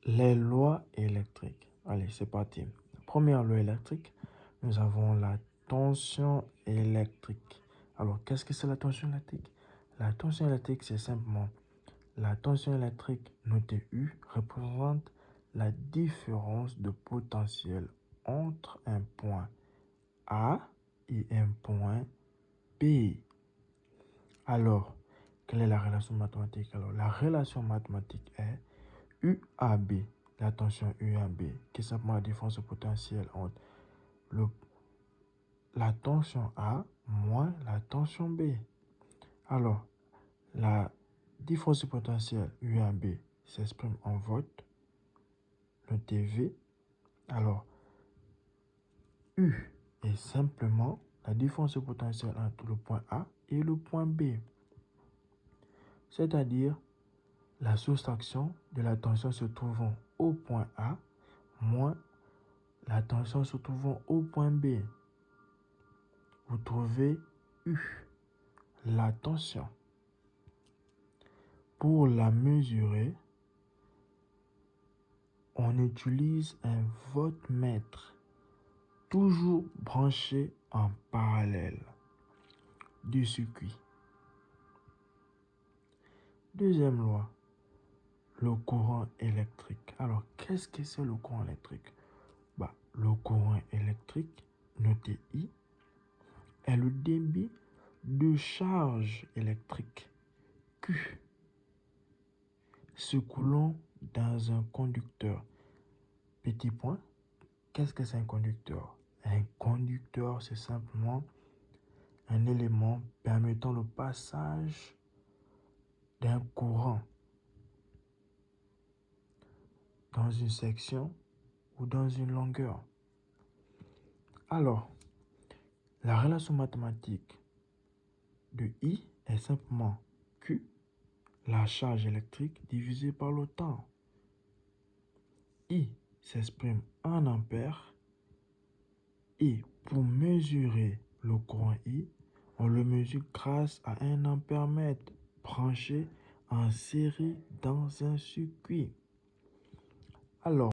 Les lois électriques. Allez, c'est parti. Première loi électrique, nous avons la tension électrique. Alors, qu'est-ce que c'est la tension électrique? La tension électrique, c'est simplement la tension électrique notée U représente la différence de potentiel entre un point A et un point B. Alors, quelle est la relation mathématique? Alors, la relation mathématique est UAB, la tension UAB, qui est simplement la différence de potentiel entre la tension A moins la tension B. Alors, la différence de potentiel UAB s'exprime en volt, le TV. Alors, U est simplement la différence de potentiel entre le point A et le point B, c'est-à-dire la soustraction de la tension se trouvant au point A moins la tension se trouvant au point B. Vous trouvez U, la tension. Pour la mesurer, on utilise un voltmètre, toujours branché en parallèle du circuit. Deuxième loi, le courant électrique. Alors, qu'est-ce que c'est le courant électrique? Le courant électrique, noté I, est le débit de charge électrique Q circulant dans un conducteur. Petit point, qu'est-ce que c'est un conducteur? Un conducteur, c'est simplement un élément permettant le passage d'un courant dans une section ou dans une longueur. Alors, la relation mathématique de I est simplement Q, la charge électrique, divisée par le temps. I s'exprime en ampères et pour mesurer le courant I, on le mesure grâce à un ampèremètre branché en série dans un circuit. Alors,